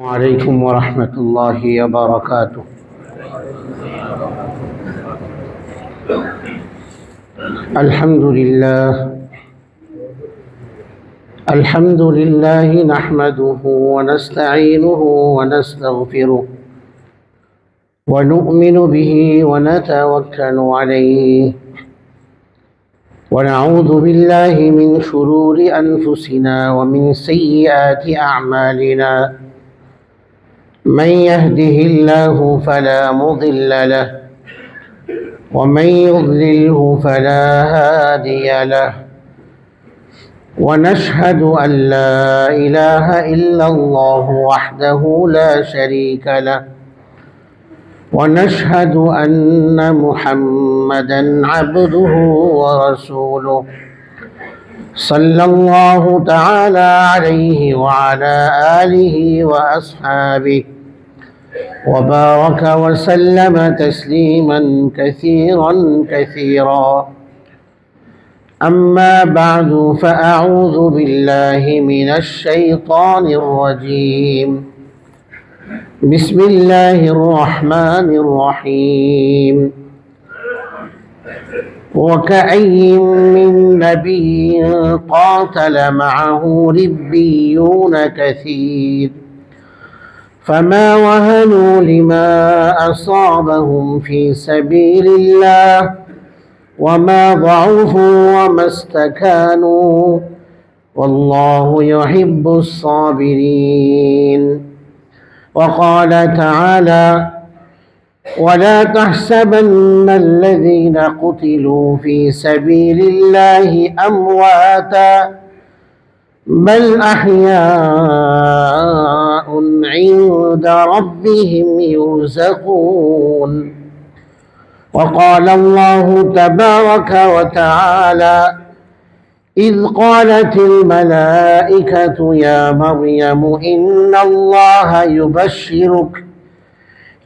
عليكم ورحمة الله وبركاته. الحمد لله نحمده ونستعينه ونستغفره ونؤمن به ونتوكل عليه ونعوذ بالله من شرور أنفسنا ومن سيئات أعمالنا. من يهده الله فلا مضل له ومن يضلله فلا هادي له، ونشهد أن لا إله إلا الله وحده لا شريك له، ونشهد أن محمدا عبده ورسوله صلى الله تعالى عليه وعلى آله وأصحابه وبارك وسلم تسليما كثيرا كثيرا. أما بعد، فأعوذ بالله من الشيطان الرجيم. بسم الله الرحمن الرحيم. وكأي من نبي قاتل معه ربيون كثير فما وهنوا لما أصابهم في سبيل الله وما ضعفوا وما استكانوا والله يحب الصابرين. وقال تعالى: ولا تحسبن الذين قتلوا في سبيل الله أمواتا بل أحياء عند ربهم يرزقون. وقال الله تبارك وتعالى: إذ قالت الملائكة يا مريم إن الله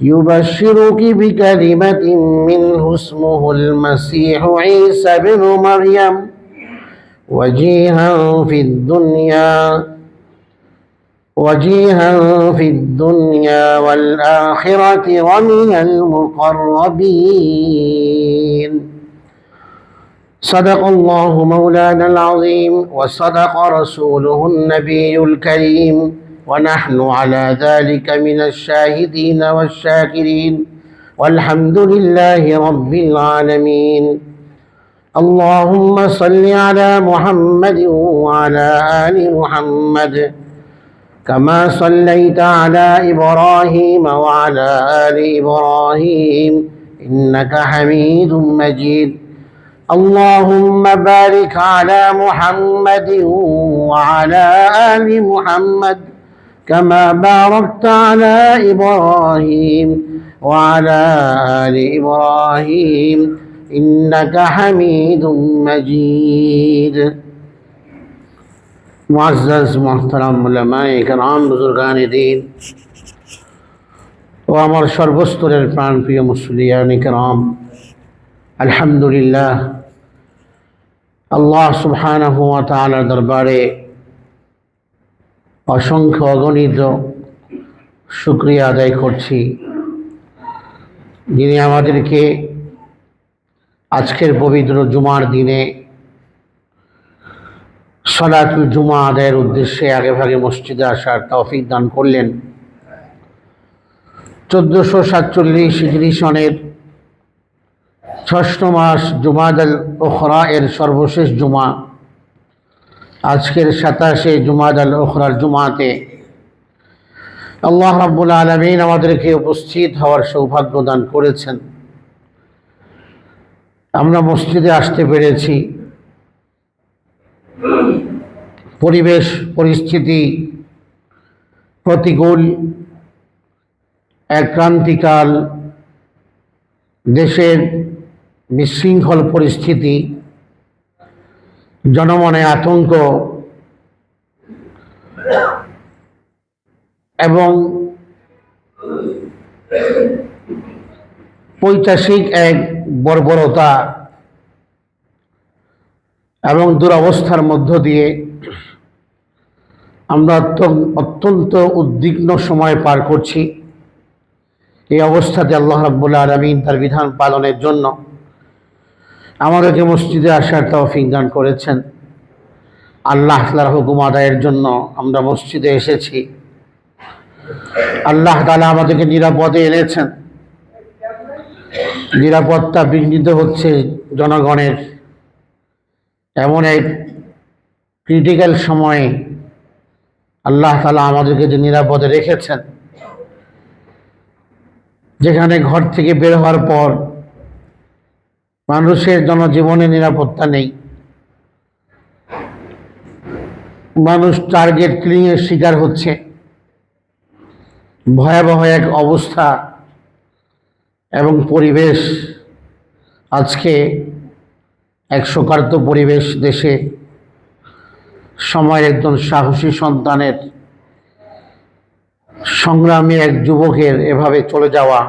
يبشرك بكلمة منه اسمه المسيح عيسى بن مريم وجيها في الدنيا والآخرة ومن المقربين. صدق الله مولانا العظيم وصدق رسوله النبي الكريم، ونحن على ذلك من الشاهدين والشاكرين، والحمد لله رب العالمين. اللهم صل على محمد وعلى آل محمد كما صليت على إبراهيم وعلى آل إبراهيم إنك حميد مجيد. اللهم بارك على محمد وعلى آل محمد كما باركت على إبراهيم وعلى آل إبراهيم إنك حميد مجيد। मुअज़्ज़ज़ मोहतरम उलमाए किराम, बुजुर्गान दीन ও আমার সর্বস্তরের প্রাণপ্রিয় মুসলিয়ান কিরাম, আলহামদুলিল্লাহ, আল্লাহ সুবহানাহু ওয়া তাআলার দরবারে অসংখ্য অগণিত শুকরিয়া আদায় করছি, যিনি আমাদেরকে আজকের পবিত্র জুমার দিনে সালাতুল জুমা আদায়ের উদ্দেশ্যে আগেভাগে মসজিদে আসার তৌফিক দান করলেন। 1447 হিজরি সনের 6ষ্ঠ মাস জুমাদাল উখরা এর সর্বশেষ জুমা, আজকের 27শে জুমাদাল উখরার জুমাতে আল্লাহ রাব্বুল আলামিন আমাদেরকে উপস্থিত হওয়ার সৌভাগ্য দান করেছেন। আমরা মসজিদে আসতে পেরেছি। পরিবেশ পরিস্থিতি প্রতিকূল, এক ক্রান্তিকাল, দেশের বিশৃঙ্খল পরিস্থিতি, জনমনে আতঙ্ক এবং পৈশাচিক এক বর্বরতা এবং দুরবস্থার মধ্য দিয়ে আমরা অত্যন্ত উদ্বিগ্ন সময় পার করছি। এই অবস্থাতে আল্লাহ রাব্বুল আলামিন তার বিধান পালনের জন্য আমাদেরকে মসজিদে আসার তৌফিক দান করেছেন। আল্লাহ তাআলার হুকুম আদায়ের জন্য আমরা মসজিদে এসেছি। আল্লাহ তাআলা আমাদেরকে নিরাপদে এনেছেন। নিরাপত্তা বিঘ্নিত হচ্ছে জনগণের, এমন এক ক্রিটিক্যাল সময়ে আল্লাহ তাআলা আমাদেরকে যে নিরাপদে রেখেছেন, যেখানে ঘর থেকে বের হওয়ার পর মানুষের জনজীবনে নিরাপত্তা নেই, মানুষ টার্গেট কিলিংয়ের শিকার হচ্ছে, ভয়াবহ এক অবস্থা এবং পরিবেশ। আজকে এক শোকার্ত পরিবেশ দেশে। সময়ের একজন সাহসী সন্তানের, সংগ্রামী এক যুবকের এভাবে চলে যাওয়া,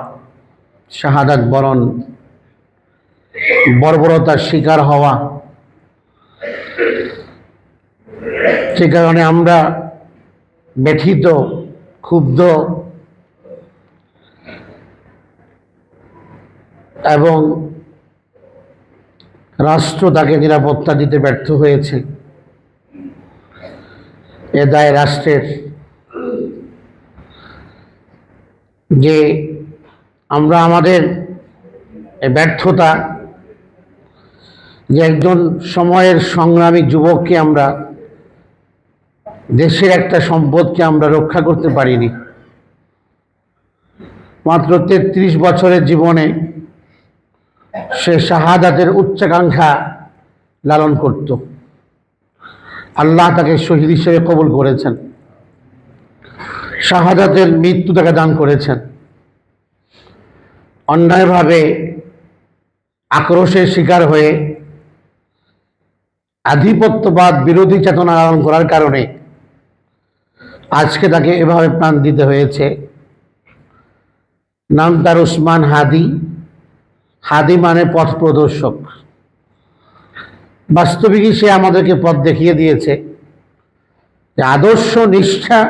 শাহাদাত বরণ, বর্বরতার শিকার হওয়া, সে কারণে আমরা ব্যথিত, ক্ষুব্ধ এবং রাষ্ট্র তাকে নিরাপত্তা দিতে ব্যর্থ হয়েছে। এ দায় রাষ্ট্রের, যে আমরা আমাদের ব্যর্থতা, যে একজন সময়ের সংগ্রামী যুবককে আমরা, দেশের একটা সম্পদকে আমরা রক্ষা করতে পারিনি। মাত্র 33 বছরের জীবনে সে শাহাদাতের উচ্চাকাঙ্ক্ষা লালন করত। আল্লাহ তাকে শহীদ হিসেবে কবুল করেছেন, শাহাদাতের মৃত্যু তাকে দান করেছেন। অন্যায়ভাবে আক্রোশের শিকার হয়ে আধিপত্যবাদ বিরোধী চেতনা লালন করার কারণে আজকে তাকে এভাবে প্রাণ দিতে হয়েছে। নাম তার উসমান হাদি। হাদি মানে পথ প্রদর্শক। বাস্তবিকই সে আমাদেরকে পথ দেখিয়ে দিয়েছে যে আদর্শ, নিষ্ঠা,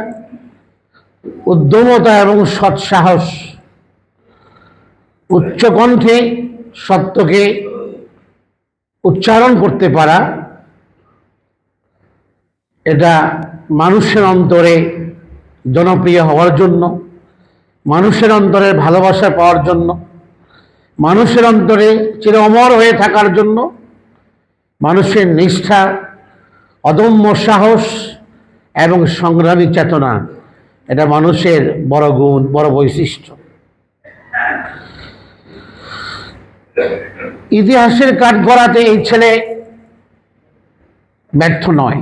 উদ্যমতা এবং সৎসাহস, উচ্চকণ্ঠে সত্যকে উচ্চারণ করতে পারা, এটা মানুষের অন্তরে জনপ্রিয় হওয়ার জন্য, মানুষের অন্তরে ভালোবাসা পাওয়ার জন্য, মানুষের অন্তরে চির অমর হয়ে থাকার জন্য, মানুষের নিষ্ঠা, অদম্য সাহস এবং সংগ্রামী চেতনা, এটা মানুষের বড় গুণ, বড় বৈশিষ্ট্য। ইতিহাসের কাঠগড়াতে এই ছেলে ব্যর্থ নয়,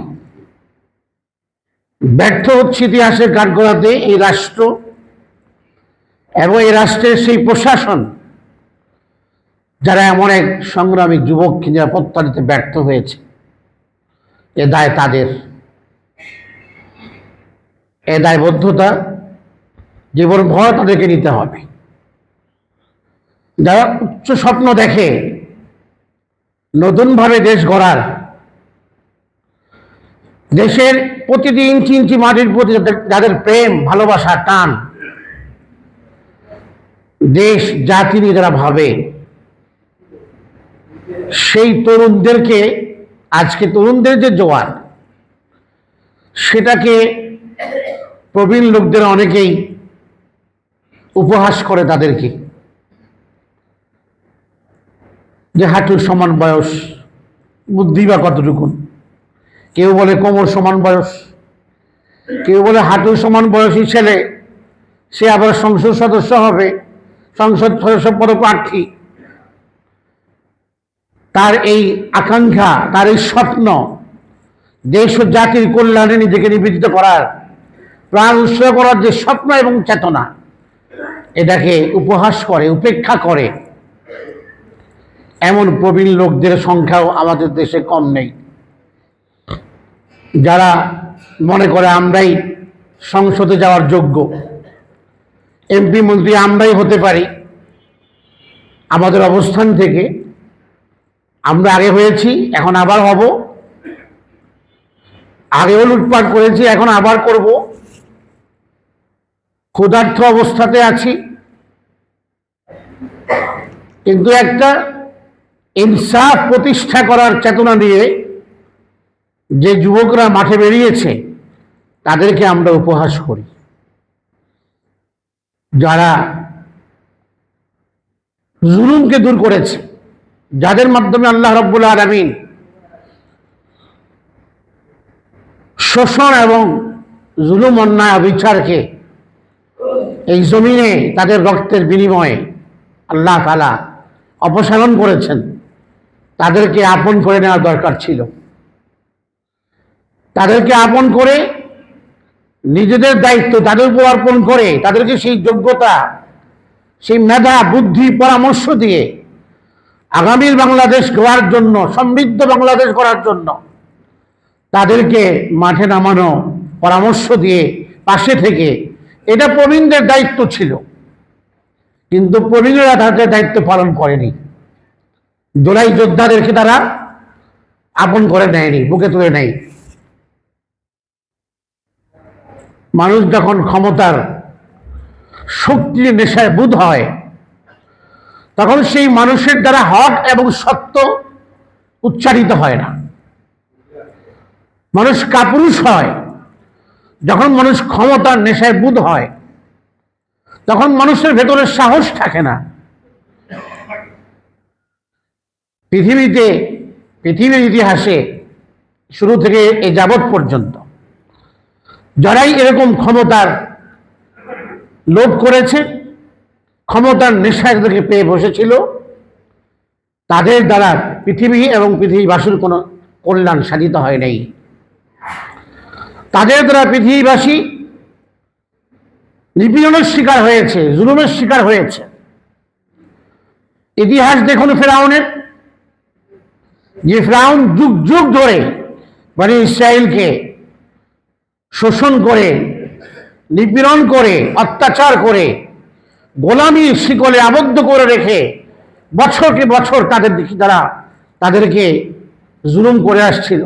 ব্যর্থ হচ্ছে ইতিহাসের কাঠগড়াতে এই রাষ্ট্র এবং এই রাষ্ট্রের সেই প্রশাসন, যারা এমন এক সংগ্রামী যুবককে নিরাপত্তা দিতে ব্যর্থ হয়েছে। এ দায় তাদের, এ দায়বদ্ধতা জীবনভর তাদেরকে নিতে হবে। যারা উচ্চ স্বপ্ন দেখে নতুনভাবে দেশ গড়ার, দেশের প্রতিটি ইঞ্চি ইঞ্চি মাটির প্রতি যাদের প্রেম, ভালোবাসা, টান, দেশ জাতি নিয়ে যারা ভাবে, সেই তরুণদেরকে, আজকে তরুণদের যে জোয়ার, সেটাকে প্রবীণ লোকদের অনেকেই উপহাস করে তাদেরকে, যে হাঁটুর সমান বয়স, বুদ্ধি বা কতটুকু। কেউ বলে কোমর সমান বয়স, কেউ বলে হাঁটুর সমান বয়সী ছেলে, সে আবার সংসদ সদস্য হবে, সংসদ সদস্য পদপ্রার্থী। তার এই আকাঙ্ক্ষা, তার এই স্বপ্ন, দেশ ও জাতির কল্যাণে নিজেকে নিবেদিত করার, প্রাণ উৎসর্গ করার যে স্বপ্ন এবং চেতনা, এটাকে উপহাস করে, উপেক্ষা করে এমন প্রবীণ লোকদের সংখ্যাও আমাদের দেশে কম নেই, যারা মনে করে আমরাই সংসদে যাওয়ার যোগ্য, এমপি মন্ত্রী আমরাই হতে পারি। আমাদের অবস্থান থেকে আমরা আগে হয়েছি, এখন আবার হব, আগেও লুটপাট করেছি, এখন আবার করব। ক্ষুধার্ত অবস্থাতে আছি, কিন্তু একটা ইনসাফ প্রতিষ্ঠা করার চেতনা দিয়ে যে যুবকরা মাঠে বেরিয়েছে তাদেরকে আমরা উপহাস করি। যারা জুলুমকে দূর করেছে, যাদের মাধ্যমে আল্লাহ রাব্বুল আলামিন শোষণ এবং জুলুম, অন্যায়, অবিচারকে এই জমিনে তাদের রক্তের বিনিময়ে আল্লাহ তাআলা অপসারণ করেছেন, তাদেরকে আপন করে নেওয়ার দরকার ছিল। তাদেরকে আপন করে নিজেদের দায়িত্ব তাদের উপর অর্পণ করে তাদেরকে সেই যোগ্যতা, সেই মেধা, বুদ্ধি, পরামর্শ দিয়ে আগামীর বাংলাদেশ গড়ার জন্য, সমৃদ্ধ বাংলাদেশ গড়ার জন্য তাদেরকে মাঠে নামানো, পরামর্শ দিয়ে পাশে থেকে, এটা প্রবীণদের দায়িত্ব ছিল। কিন্তু প্রবীণরা তাদের দায়িত্ব পালন করেনি। জুলাই যোদ্ধাদেরকে তারা আপন করে নেয়নি, বুকে তুলে নেয়। মানুষ যখন ক্ষমতার শক্তির নেশায় বুঁদ হয়, তখন সেই মানুষের দ্বারা হক এবং সত্য উচ্চারিত হয় না। মানুষ কাপুরুষ হয় যখন মানুষ ক্ষমতার নেশায় বুঁদ হয়, তখন মানুষের ভেতরে সাহস থাকে না। পৃথিবীর ইতিহাসে শুরু থেকে এ যাবৎ পর্যন্ত যারাই এরকম ক্ষমতার লোভ করেছে, ক্ষমতার নেশায় তাদেরকে পেয়ে বসেছিল, তাদের দ্বারা পৃথিবী এবং পৃথিবীবাসীর কোনো কল্যাণ সাধিত হয় নাই। তাদের দ্বারা পৃথিবীবাসী নিপীড়নের শিকার হয়েছে, জুলুমের শিকার হয়েছে। ইতিহাস দেখুন ফেরাউনের, যে ফেরাউন যুগ যুগ ধরে বনি ইসরাইলকে শোষণ করে, নিপীড়ন করে, অত্যাচার করে, গোলামীর শিকলে আবদ্ধ করে রেখে বছরকে বছর তাদেরকে জুলুম করে আসছিল।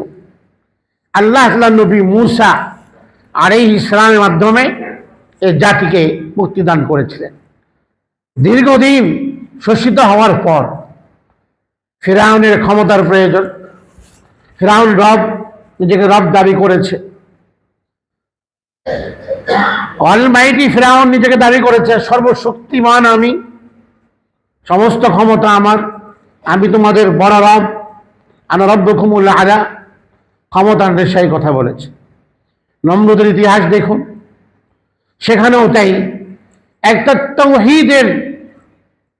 আল্লাহ নবী মূসা আলাইহিস সালামের মাধ্যমে এই জাতিকে মুক্তিদান করেছিলেন। দীর্ঘদিন শোষিত হওয়ার পর ফিরআউনের ক্ষমতার প্রয়োজন। ফিরআউন নিজেকে রব দাবি করেছে। অলমাইটি ফিরআউন নিজেকে দাবি করেছে, সর্বশক্তিমান আমি, সমস্ত ক্ষমতা আমার, আমি তোমাদের বড় রব, আনা রব্বুকুমুল আ'লা। ক্ষমতার নেশায় কথা বলেছে। নমরুদের ইতিহাস দেখুন, সেখানেও তাই। একটা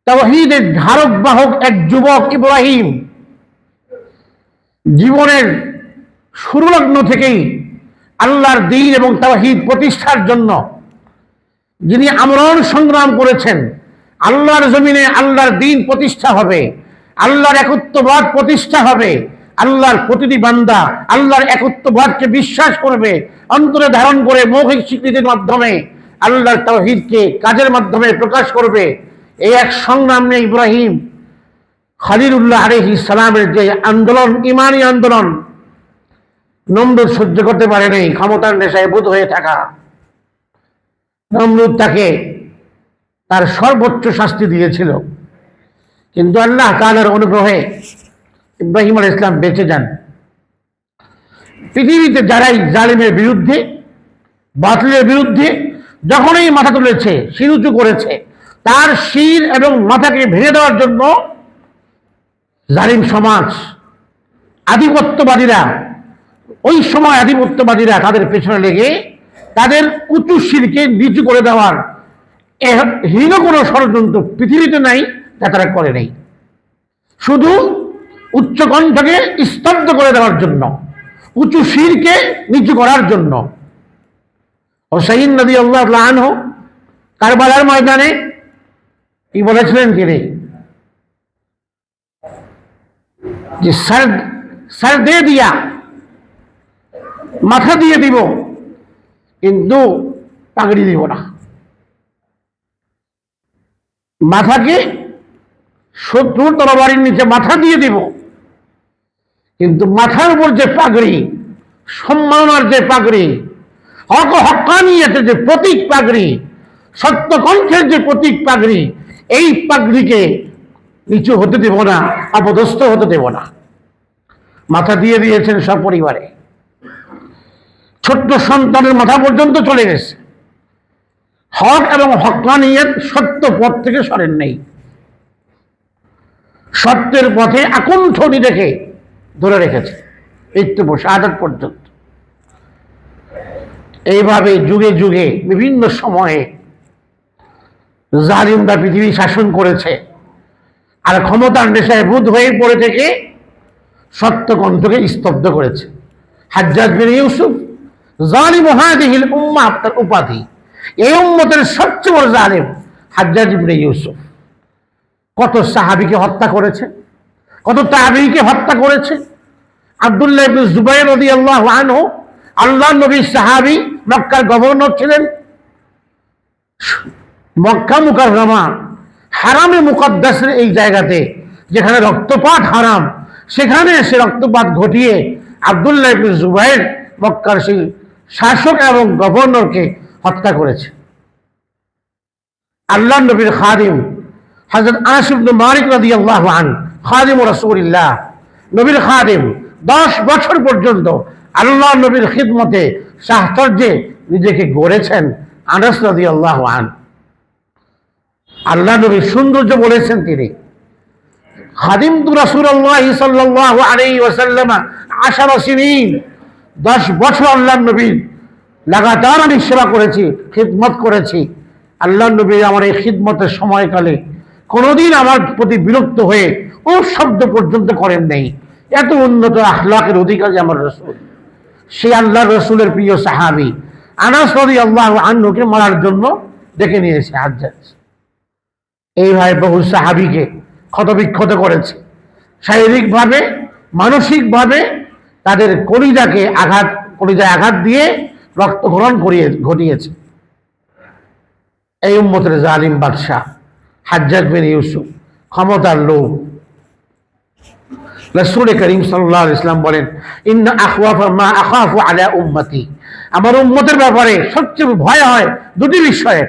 তাওহীদের ধারক বাহক এক যুবক ইব্রাহিম, জীবনের শুরু লগ্ন থেকেই আল্লাহর দ্বীন এবং তাওহীদ প্রতিষ্ঠার জন্য যিনি আমরণ সংগ্রাম করেছেন, আল্লাহর জমিনে আল্লাহর দ্বীন প্রতিষ্ঠা হবে, আল্লাহর একত্ববাদ প্রতিষ্ঠা হবে, আল্লাহর প্রতিটি বান্দা আল্লাহর একত্ববাদকে বিশ্বাস করবে, অন্তরে ধারণ করে মৌখিক স্বীকৃতির মাধ্যমে আল্লাহর তাওহীদকে কাজের মাধ্যমে প্রকাশ করবে। এই এক সংগ্রাম নিয়ে ইব্রাহিম খলিলুল্লাহ আলাইহিস সালামের যে আন্দোলন, ইমানি আন্দোলন, নমরুদ সহ্য করতে পারে নাই। ক্ষমতার নেশায় বুঁদ হয়ে থাকা নমরুদ তাকে তার সর্বোচ্চ শাস্তি দিয়েছিল, কিন্তু আল্লাহ তাআলার অনুগ্রহে ইব্রাহিম আলাইহিস সালাম বেঁচে যান। পৃথিবীতে যারাই জালিমের বিরুদ্ধে, বাতিলের বিরুদ্ধে যখনই মাথা তুলেছে, শির উঁচু করেছে, তার শির এবং মাথাকে ভেঙে দেওয়ার জন্য জালিম সমাজ, আধিপত্যবাদীরা, ওই সময় আধিপত্যবাদীরা তাদের পেছনে লেগে তাদের উঁচু শিরকে নিচু করে দেওয়ার হীন কোনো ষড়যন্ত্র পৃথিবীতে নাই যা তারা করে নেই। শুধু উচ্চ কণ্ঠকে স্তব্ধ করে দেওয়ার জন্য, উঁচু শিরকে নিচু করার জন্য। হুসাইন রাদিয়াল্লাহু আনহু কারবালার ময়দানে কি বলেছিলেন তিনি? যে সর দে দিয়া, মাথা দিয়ে দিব, কিন্তু পাগড়ি দিব না। মাথাকে শত্রুর তরবারির নিচে মাথা দিয়ে দিব, কিন্তু মাথার উপর যে পাগড়ি, সম্মাননার যে পাগড়ি, হক ও হক্কানিয়তের যে প্রতীক পাগড়ি, সত্যকণ্ঠের যে প্রতীক পাগড়ি, এই পাগড়িকে নিচু হতে দেব না, অপদস্থ হতে দেব না। মাথা দিয়ে দিয়েছেন সপরিবারে, ছোট্ট সন্তানের মাথা পর্যন্ত চলে গেছে। হক এবং হক্কানিয়ত সত্য পথ থেকে সরেন নেই, সত্যের পথে আকণ্ঠ নিজেকে ধরে রেখেছে মৃত্যু শাহাদাত পর্যন্ত। এইভাবে যুগে যুগে বিভিন্ন সময়ে জালিমরা পৃথিবী শাসন করেছে, আর ক্ষমতার নেশায় বুঁদ হয়ে পড়ে থেকে সত্যকণ্ঠকে স্তব্ধ করেছে। হাজ্জাজ বিন ইউসুফ জালিম হাদিহিল উম্মাহ, তার উপাধি। এই উম্মতের সবচেয়ে বড় জালিম হাজ্জাজ বিন ইউসুফ। কত সাহাবীকে হত্যা করেছে, কত তাবেঈকে হত্যা করেছে। আব্দুল্লাহ ইবনে জুবাইর রাদিয়াল্লাহু আনহু আল্লাহর নবীর সাহাবী, মক্কার গভর্নর ছিলেন। মক্কা মুকাররমা হারামে মুকদ্দাসের এই জায়গাতে যেখানে রক্তপাত হারাম, সেখানে সে রক্তপাত ঘটিয়ে আব্দুল্লাহ ইবনে জুবাইর মক্কার সেই শাসক এবং গভর্নরকে হত্যা করেছে। আল্লাহর নবীর খাদিম হযরত আনাস ইবনে মালিক রাদিয়াল্লাহু আনহু, খাদিম রাসূলুল্লাহ, নবীর খাদিম, 10 বছর পর্যন্ত আল্লাহর নবীর খিদমতে সাহচর্যে নিজেকে গড়েছেন আনাস রাদিয়াল্লাহু আনহু। আল্লাহ নবী সৌন্দর্য বলেছেন তিনি, খাদিমতু রাসূলুল্লাহ সাল্লাল্লাহু আলাইহি ওয়াসাল্লাম 10 সিনিন, 10 বছর আল্লাহর নবীর লাগাতার আমি সেবা করেছি, খিদমত করেছি। আল্লাহর নবী আমার এই খিদমতের সময়কালে কোনোদিন আমার প্রতি বিরক্ত হয়ে ও শব্দ পর্যন্ত করেন নাই। এত উন্নত আখলাকের অধিকারী আমার রাসূল। সেই আল্লাহর রাসূলের প্রিয় সাহাবী আনাস রাদিয়াল্লাহু আনহুকে মারার জন্য ডেকে নিয়েছে হাজ্জাজ। এইভাবে বহু সাহাবীকে ক্ষতবিক্ষত করেছে, শারীরিকভাবে, মানসিকভাবে তাদের কলিজায় আঘাত দিয়ে রক্তক্ষরণ ঘটিয়েছে। এই উম্মতের জালিম বাদশাহ হাজ্জাজ বিন ইউসুফ, ক্ষমতার লোভ। রাসূল করিম সাল্লাল্লাহু আলাইহি ওয়াসাল্লাম বলেন, ইন্না আখওয়াফা মা আখাফু আলা উম্মতি, আমার উম্মতের ব্যাপারে সবচেয়ে ভয় হয় দুটি বিষয়ে।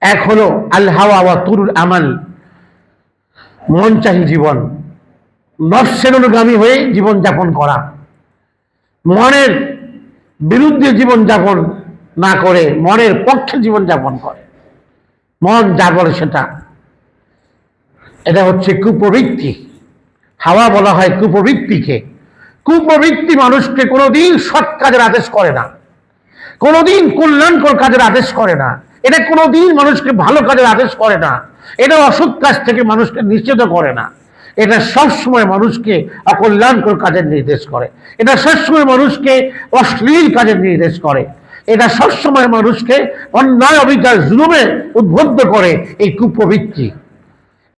এক হলো আল হাওয়া ওয়া তুরুল আমাল, মনচাহী জীবন, নফসের অনুগামী হয়ে জীবন যাপন করা, মনের বিরুদ্ধে জীবন যাপন না করে মনের পক্ষে জীবন যাপন করে। মন যা বলে সেটা, এটা হচ্ছে কুপ্রবৃত্তি। হাওয়া বলা হয় কুপ্রবৃত্তিকে। কুপ্রবৃত্তি মানুষকে কোনোদিন সৎ কাজের আদেশ করে না, কোনোদিন কল্যাণকর কাজের আদেশ করে না, এটা কোনোদিন মানুষকে ভালো কাজের আদেশ করে না, এটা অসৎ কাজ থেকে মানুষকে নিষেধ করে না, এটা সবসময় মানুষকে অকল্যাণকর কাজের নির্দেশ করে, এটা সবসময় মানুষকে অশ্লীল কাজের নির্দেশ করে, এটা সবসময় মানুষকে অন্যায় অবিচার জুলুমে উদ্বুদ্ধ করে। এই কুপ্রবৃত্তি